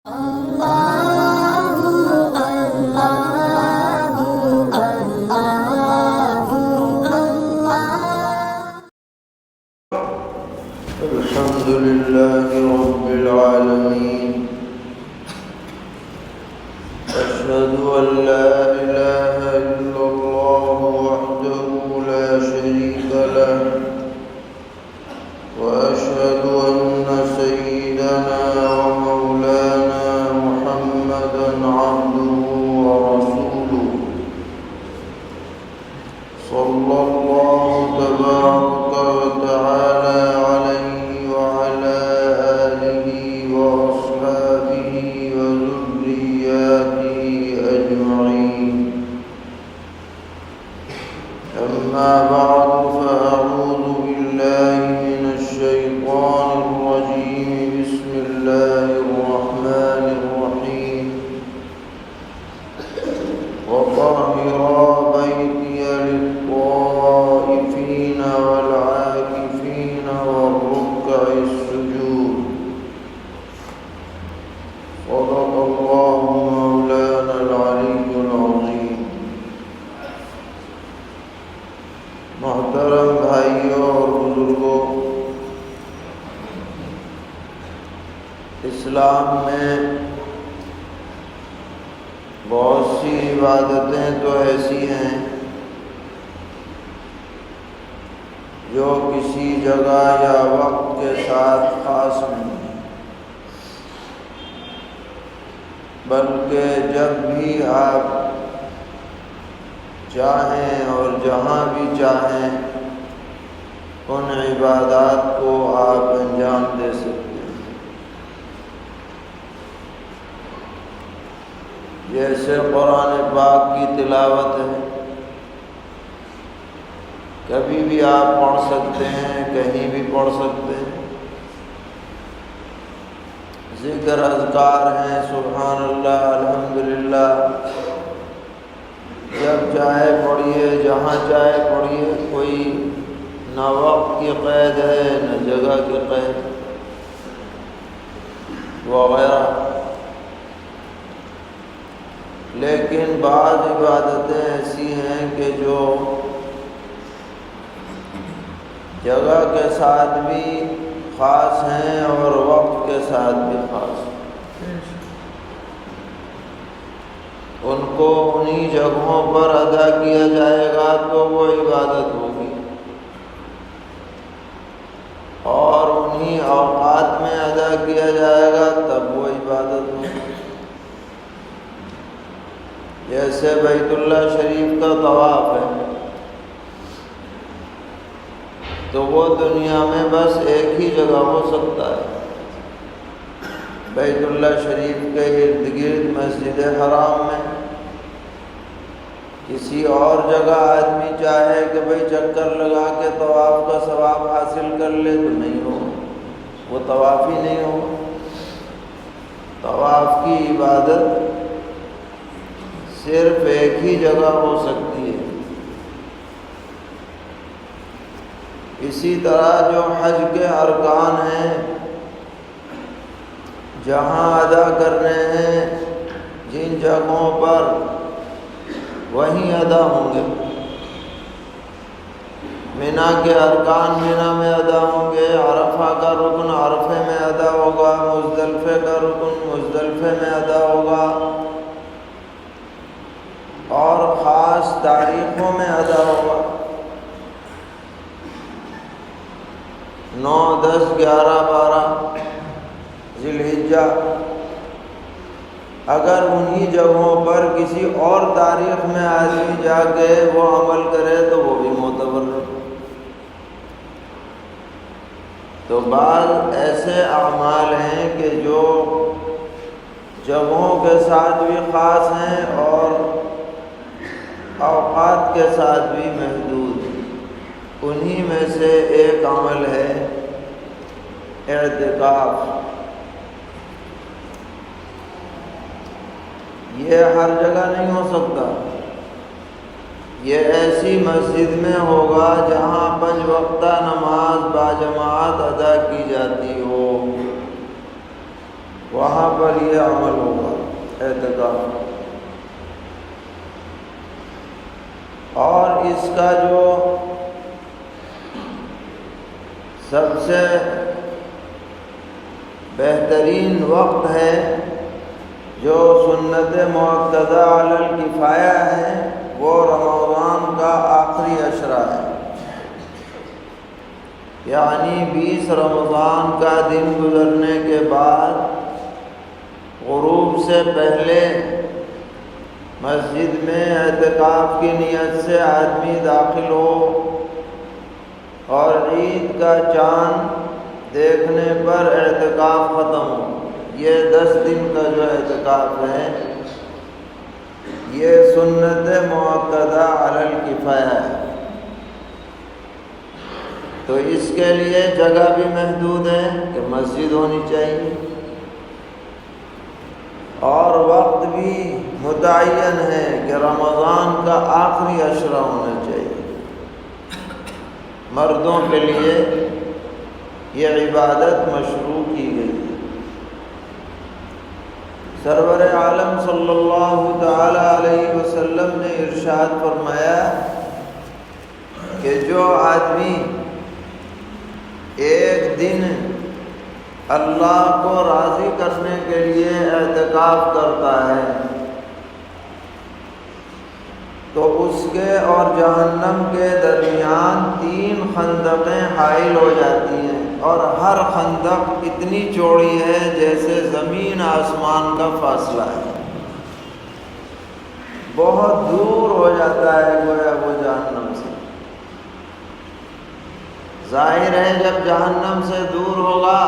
الحمد لله رب العالمين أشهد أن لا إله إلا الله وحده لا شريك له وأشهد أن سيدنا ومولانا محمدا عبده ورسوله صلى الله تبارك وتعالى عليه وعلى آله وأصحابه وذرياته أجمعين أما بعد فأعوذ بالله من الشيطان الرجيم بسم الله الرحمن الرحيم وطهر بيتي للطائفين والعاكفين والركع السجود صدق الله مولانا العلي العظيم. محترم بھائیوں اور بزرگوں، اسلام میں بہت سی عبادتیں تو ایسی ہیں جو کسی جگہ یا وقت کے ساتھ خاص نہیں ہیں، بلکہ جب بھی آپ چاہیں اور جہاں بھی چاہیں ان عبادات کو آپ انجام دے سکتے ہیں۔ جیسے قرآن پاک کی تلاوت ہے، کبھی بھی آپ پڑھ سکتے ہیں، کہیں بھی پڑھ سکتے ہیں۔ ذکر اذکار ہیں، سبحان اللہ، الحمدللہ، جب چاہے پڑھیے، جہاں چاہے پڑھیے، کوئی نہ وقت کی قید ہے نہ جگہ کی قید وغیرہ۔ لیکن بعض عبادتیں ایسی ہیں کہ جو جگہ کے ساتھ بھی خاص ہیں اور وقت کے ساتھ بھی خاص ہیں، ان کو انہی جگہوں پر ادا کیا جائے گا تو وہ عبادت ہوگی، اور انہی اوقات میں ادا کیا جائے گا تب وہ عبادت ہوگی۔ جیسے بیت اللہ شریف کا طواف ہے تو وہ دنیا میں بس ایک ہی جگہ ہو سکتا ہے، بیت اللہ شریف کے ارد گرد مسجد حرام میں۔ کسی اور جگہ آدمی چاہے کہ بھئی چکر لگا کے طواف کا ثواب حاصل کر لے تو نہیں ہوگا، وہ طواف ہی نہیں ہوگا۔ طواف کی عبادت صرف ایک ہی جگہ ہو سکتی ہے۔ اسی طرح جو حج کے ارکان ہیں، جہاں ادا کرنے ہیں جن جگہوں پر، وہیں ادا ہوں گے۔ مینا کے ارکان مینا میں ادا ہوں گے، عرفہ کا رکن عرفے میں ادا ہوگا، مزدلفے کا رکن مزدلفے میں ادا ہوگا، اور خاص تاریخوں میں ادا ہوگا۔ 9، 10، 11، 12 ذی الحجہ۔ اگر انہی جگہوں پر کسی اور تاریخ میں آدمی جا کے وہ عمل کرے تو وہ بھی معتبر ہے۔ تو بعض ایسے اعمال ہیں کہ جو جگہوں کے ساتھ بھی خاص ہیں اور اوقات کے ساتھ بھی محدود ہیں۔ انہی میں سے ایک عمل ہے اعتکاف۔ یہ ہر جگہ نہیں ہو سکتا، یہ ایسی مسجد میں ہوگا جہاں 5 وقتہ نماز باجماعت ادا کی جاتی ہو۔ وہاں پر یہ عمل ہوگا اعتکاف۔ اور اس کا جو سب سے بہترین وقت ہے جو سنت مؤکدہ علی الکفایہ ہے وہ رمضان کا آخری عشرہ ہے، یعنی 20 رمضان کا دن گزرنے کے بعد غروب سے پہلے مسجد میں اعتکاف کی نیت سے آدمی داخل ہو اور عید کا چاند دیکھنے پر اعتکاف ختم ہو۔ یہ 10 دن کا جو اعتکاف ہے یہ سنت مؤکدہ علی الکفایہ ہے، تو اس کے لیے جگہ بھی محدود ہے کہ مسجد ہونی چاہیے، اور وقت بھی متعین ہے کہ رمضان کا آخری عشرہ ہونا چاہیے۔ مردوں کے لیے یہ عبادت مشروع کی گئی ہے۔ سرور عالم صلی اللہ تعالی علیہ وسلم نے ارشاد فرمایا کہ جو آدمی ایک دن اللہ کو راضی کرنے کے لیے اعتکاف کرتا ہے تو اس کے اور جہنم کے درمیان 3 خندقیں حائل ہو جاتی ہیں، اور ہر خندق اتنی چوڑی ہے جیسے زمین آسمان کا فاصلہ ہے، بہت دور ہو جاتا ہے گویا وہ جہنم سے۔ ظاہر ہے جب جہنم سے دور ہوگا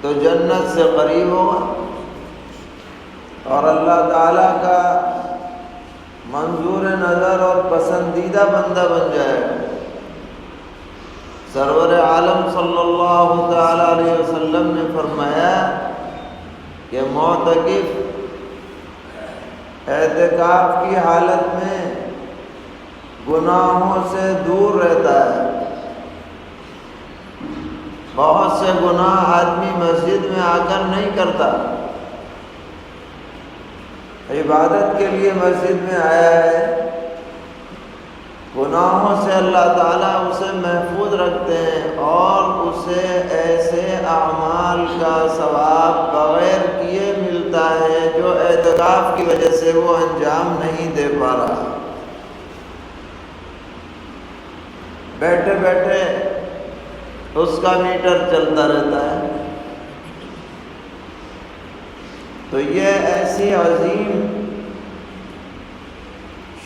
تو جنت سے قریب ہوگا اور اللہ تعالیٰ کا منظور نظر اور پسندیدہ بندہ بن جائے گا۔ سرور عالم صلی اللہ تعالی علیہ وسلم نے فرمایا کہ معتکف اعتکاف کی حالت میں گناہوں سے دور رہتا ہے۔ بہت سے گناہ آدمی مسجد میں آ کر نہیں کرتا، عبادت کے لیے مسجد میں آیا ہے، گناہوں سے اللہ تعالیٰ اسے محفوظ رکھتے ہیں اور اسے ایسے اعمال کا ثواب بغیر کیے ملتا ہے جو اعتکاف کی وجہ سے وہ انجام نہیں دے پا رہا۔ بیٹھے بیٹھے اس کا میٹر چلتا رہتا ہے۔ تو یہ ایسی عظیم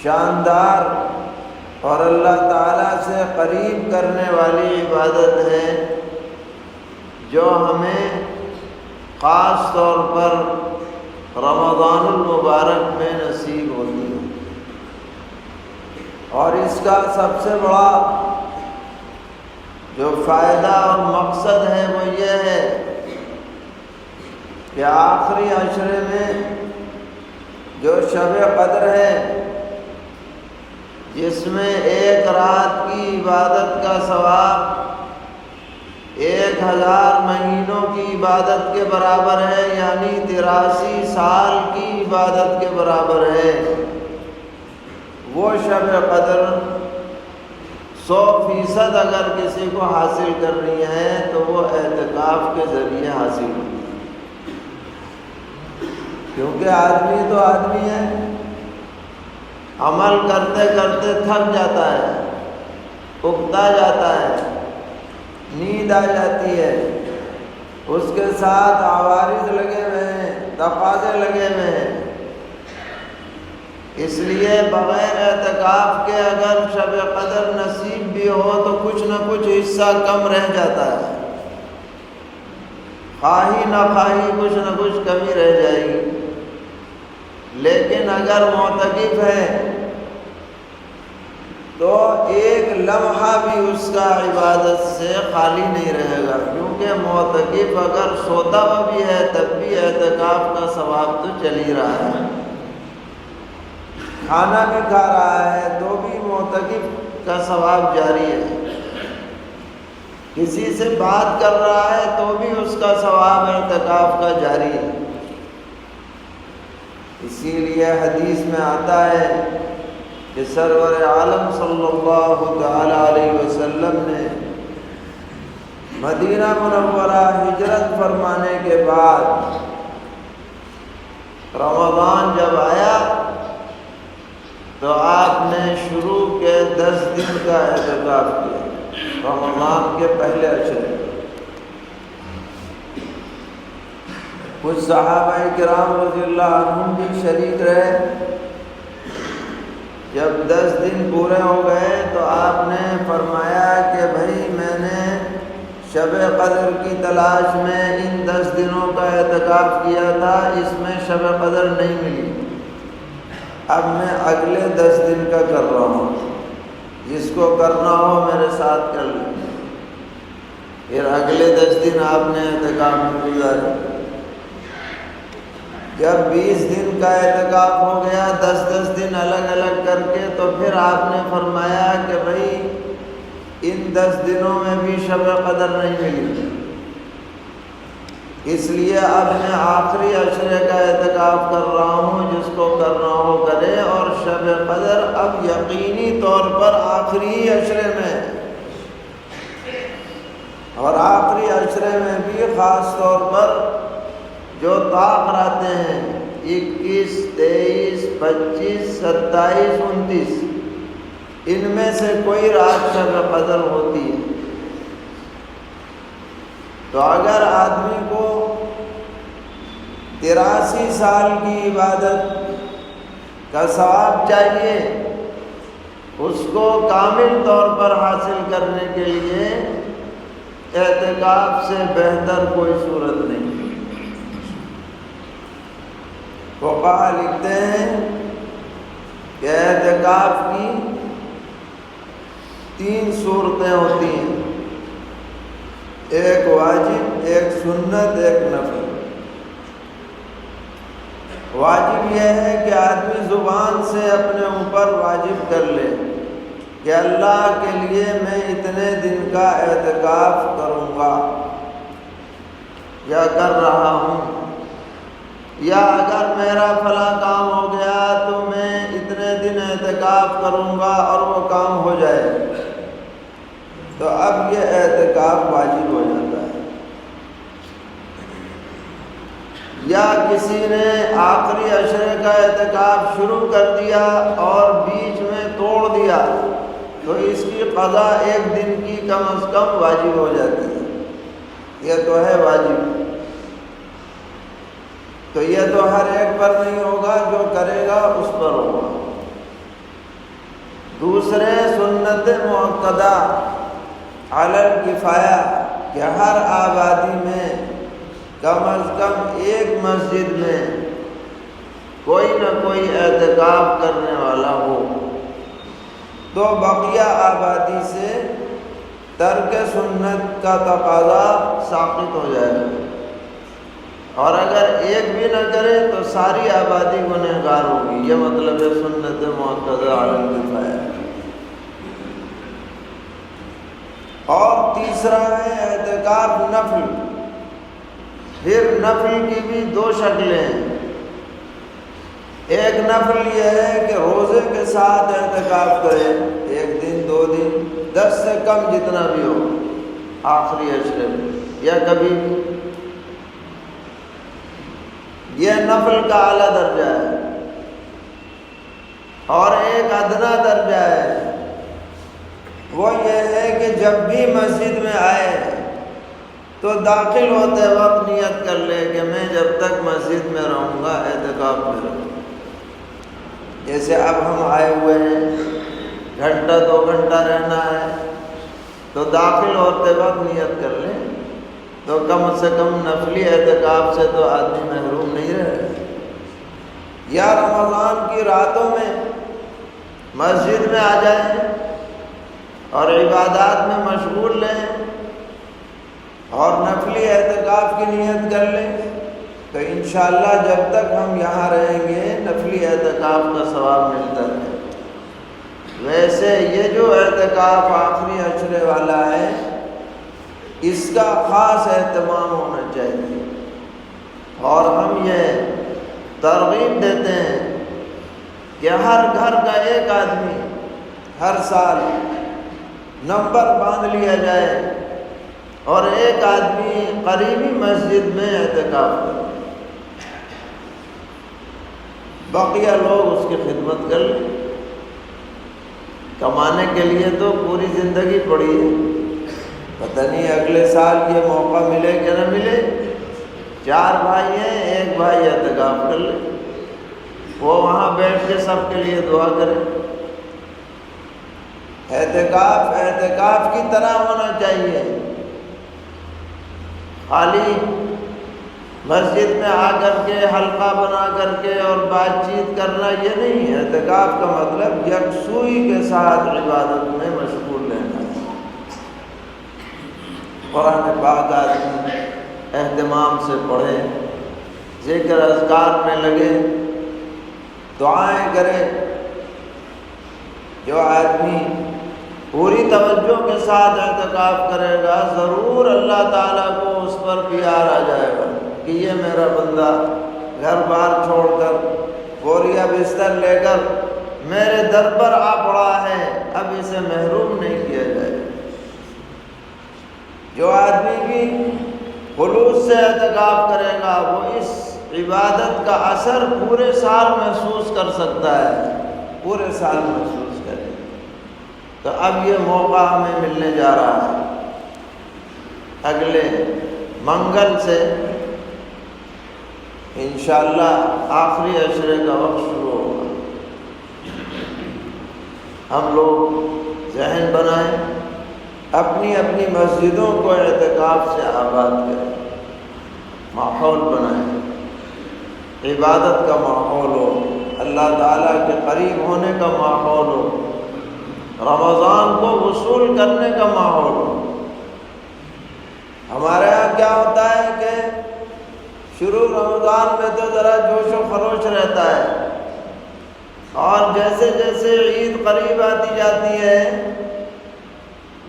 شاندار اور اللہ تعالیٰ سے قریب کرنے والی عبادت ہے جو ہمیں خاص طور پر رمضان المبارک میں نصیب ہوتی ہے، اور اس کا سب سے بڑا جو فائدہ اور مقصد ہے وہ یہ ہے کہ آخری عشرے میں جو شب قدر ہے جس میں 1 رات کی عبادت کا ثواب 1000 مہینوں کی عبادت کے برابر ہے، یعنی 83 سال کی عبادت کے برابر ہے، وہ شب قدر 100% اگر کسی کو حاصل کرنی ہے تو وہ اعتکاف کے ذریعے حاصل ہوتی ہے، کیونکہ آدمی تو آدمی ہے، عمل کرتے کرتے تھک جاتا ہے، اکتا جاتا ہے، نیند آ جاتی ہے، اس کے ساتھ عوارض لگے ہوئے ہیں، تقاضے لگے ہوئے ہیں، اس لیے بغیر اعتکاف کے اگر شب قدر نصیب بھی ہو تو کچھ نہ کچھ حصہ کم رہ جاتا ہے، خواہی نہ خواہی کچھ نہ کچھ کمی رہ جائے گی۔ لیکن اگر معتکف ہے تو ایک لمحہ بھی اس کا عبادت سے خالی نہیں رہے گا، کیونکہ معتکف اگر سوتا ہوا بھی ہے تب بھی اعتکاف کا ثواب تو چل ہی رہا ہے، کھانا بھی کھا رہا ہے تو بھی معتکف کا ثواب جاری ہے۔ کسی سے بات کر رہا ہے تو بھی اس کا ثواب اعتکاف کا جاری ہے۔ اسی لیے حدیث میں آتا ہے کہ سرور عالم صلی اللہ تعالی علیہ وسلم نے مدینہ منورہ ہجرت فرمانے کے بعد رمضان جب آیا تو آپ نے شروع کے 10 دن کا اعتکاف کیا، رمضان کے پہلے عشرے۔ کچھ صحابہ کرام رضی اللہ عنہم بھی شریک رہے۔ جب 10 دن پورے ہو گئے تو آپ نے فرمایا کہ بھائی میں نے شب قدر کی تلاش میں ان 10 دنوں کا اعتکاف کیا تھا، اس میں شب قدر نہیں ملی، اب میں اگلے 10 دن کا کر رہا ہوں، جس کو کرنا ہو میرے ساتھ کر لیں۔ پھر اگلے 10 دن آپ نے اعتکاف میں گزارے۔ جب 20 دن کا اعتکاف ہو گیا، 10 دن الگ الگ کر کے، تو پھر آپ نے فرمایا کہ بھائی ان 10 دنوں میں بھی شب قدر نہیں ملی، اس لیے اب میں آخری عشرے کا اعتکاف کر رہا ہوں، جس کو کرنا ہو کرے، اور شب قدر اب یقینی طور پر آخری عشرے میں، اور آخری عشرے میں بھی خاص طور پر جو طاق رہتے ہیں 21، 23، 25، 27، 29، ان میں سے کوئی رات شب قدر ہوتی ہے۔ تو اگر آدمی کو 83 سال کی عبادت کا ثواب چاہیے، اس کو کامل طور پر حاصل کرنے کے لیے اعتکاف سے بہتر کوئی صورت نہیں۔ فقہا لکھتے ہیں کہ اعتکاف کی 3 صورتیں ہوتی ہیں، ایک واجب، ایک سنت، ایک نفل۔ واجب یہ ہے کہ آدمی زبان سے اپنے اوپر واجب کر لے کہ اللہ کے لیے میں اتنے دن کا اعتکاف کروں گا یا کر رہا ہوں، یا اگر میرا فلاں کام ہو گیا تو میں اتنے دن اعتکاف کروں گا اور وہ کام ہو جائے، تو اب یہ اعتکاف واجب ہو جاتا ہے۔ یا کسی نے آخری عشرے کا اعتکاف شروع کر دیا اور بیچ میں توڑ دیا تو اس کی قضا 1 دن کی کم از کم واجب ہو جاتی ہے۔ یہ تو ہے واجب، تو یہ تو ہر ایک پر نہیں ہوگا، جو کرے گا اس پر ہوگا۔ دوسرے سنت مؤکدہ علی الکفایہ، کہ ہر آبادی میں کم از کم ایک مسجد میں کوئی نہ کوئی اعتکاف کرنے والا ہو، تو بقیہ آبادی سے ترک سنت کا تقاضا ساقط ہو جائے گا، اور اگر ایک بھی نہ کرے تو ساری آبادی گنہگار ہوگی۔ یہ مطلب ہے سنت مؤکدہ علی الکفایہ۔ اور تیسرا ہے اعتکاف نفل۔ پھر نفل کی بھی 2 شکلیں ہیں۔ ایک نفل یہ ہے کہ روزے کے ساتھ اعتکاف کرے، 1 دن 2 دن 10 سے کم جتنا بھی ہو آخری عشرے میں، یا کبھی بھی، یہ نفل کا اعلیٰ درجہ ہے۔ اور ایک ادنا درجہ ہے، وہ یہ ہے کہ جب بھی مسجد میں آئے تو داخل ہوتے وقت نیت کر لے کہ میں جب تک مسجد میں رہوں گا اعتکاف میں رہوں گا۔ جیسے اب ہم آئے ہوئے ہیں، گھنٹہ 2 گھنٹہ رہنا ہے، تو داخل ہوتے وقت نیت کر لیں، تو کم سے کم نفلی اعتکاف سے تو آدمی محروم نہیں رہے۔ یا رمضان کی راتوں میں مسجد میں آ جائیں اور عبادات میں مشغول رہیں اور نفلی اعتکاف کی نیت کر لیں، تو انشاءاللہ جب تک ہم یہاں رہیں گے نفلی اعتکاف کا ثواب ملتا ہے۔ ویسے یہ جو اعتکاف آخری عشرے والا ہے، اس کا خاص اہتمام ہونا چاہیے۔ اور ہم یہ ترغیب دیتے ہیں کہ ہر گھر کا ایک آدمی ہر سال نمبر باندھ لیا جائے اور ایک آدمی قریبی مسجد میں اعتکاف کرے، بقیہ لوگ اس کی خدمت کر لیں۔ کمانے کے لیے تو پوری زندگی پڑی ہے، پتہ نہیں اگلے سال یہ موقع ملے کہ نہ ملے۔ 4 بھائی ہیں، ایک بھائی اعتکاف کر لے، وہ وہاں بیٹھ کے سب کے لیے دعا کرے۔ اعتکاف کی طرح ہونا چاہیے، خالی مسجد میں آ کر کے حلقہ بنا کر کے اور بات چیت کرنا یہ نہیں ہے۔ اعتکاف کا مطلب یکسوئی کے ساتھ عبادت میں مشغول رہنا ہے۔ قرآن پاک آدمی اہتمام سے پڑھے، ذکر اذکار میں لگے، دعائیں کرے۔ جو آدمی پوری توجہ کے ساتھ اعتکاف کرے گا ضرور اللہ تعالیٰ کو اس پر پیار آ جائے گا کہ یہ میرا بندہ گھر بار چھوڑ کر بوریا بستر لے کر میرے در پر آ پڑا ہے، اب اسے محروم نہیں کیا جائے۔ جو آدمی بھی خلوص سے اعتکاف کرے گا وہ اس عبادت کا اثر پورے سال محسوس کر سکتا ہے، پورے سال محسوس کرے۔ تو اب یہ موقع ہمیں ملنے جا رہا ہے، اگلے منگل سے انشاءاللہ آخری عشرے کا وقت شروع ہوگا۔ ہم لوگ ذہن بنائیں، اپنی اپنی مسجدوں کو اعتکاف سے آباد کریں، ماحول بنائیں، عبادت کا ماحول ہو، اللہ تعالیٰ کے قریب ہونے کا ماحول ہو، رمضان کو وصول کرنے کا ماحول ہو۔ ہمارے ہاں کیا ہوتا ہے کہ شروع رمضان میں تو ذرا جوش و خروش رہتا ہے، اور جیسے جیسے عید قریب آتی جاتی ہے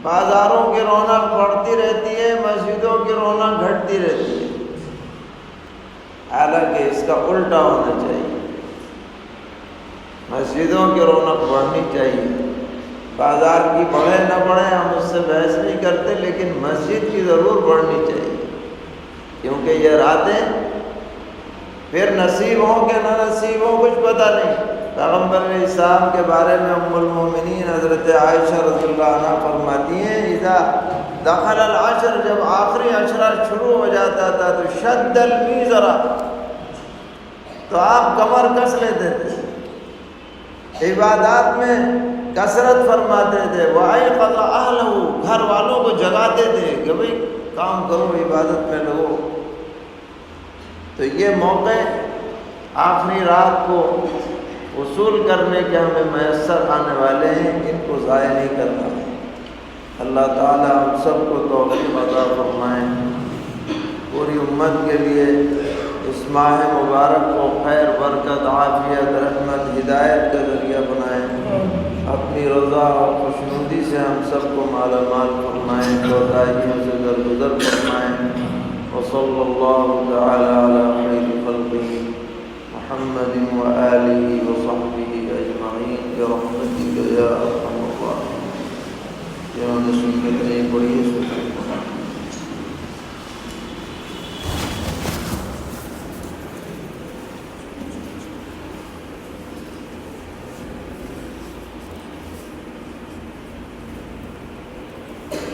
بازاروں کی رونق بڑھتی رہتی ہے، مسجدوں کی رونق گھٹتی رہتی ہے۔ حالانکہ اس کا الٹا ہونا چاہیے، مسجدوں کی رونق بڑھنی چاہیے۔ بازار کی بڑھے نہ بڑھے ہم اس سے بحث نہیں کرتے، لیکن مسجد کی ضرور بڑھنی چاہیے، کیونکہ یہ راتیں پھر نصیب ہوں کہ نہ نصیب ہوں کچھ پتہ نہیں۔ پیغمبر علیہ السلام کے بارے میں ام المومنین حضرت عائشہ رضی اللہ عنہ فرماتی ہیں، اذا دخل العشر، جب آخری عشرہ شروع ہو جاتا تھا تو شد المیزرہ، تو آپ کمر کس لیتے تھے، عبادات میں کثرت فرماتے تھے، وَأَيْقَظَ أَهْلَهُ، گھر والوں کو جگاتے تھے کہ بھئی کام کرو، عبادت میں لگو۔ تو یہ موقع آخری رات کو وصول کرنے کے ہمیں میسر آنے والے ہیں، ان کو ضائع نہیں کرنا ہے۔ اللہ تعالی ہم سب کو توفیق عطا فرمائیں، پوری امت کے لیے اس ماہ مبارک کو خیر، برکت، عافیت، رحمت، ہدایت کا ذریعہ بنائیں، اپنی رضا اور خوشنودی سے ہم سب کو مالا مال فرمائیں، کوتاہیوں سے درگزر فرمائیں۔ وصلی اللہ تعالی علی خیر خلقہ محمد وآلہ وصحبہ اجمعین برحمتک یا ارحم الراحمین۔ جنہوں نے سنت نہیں پڑھی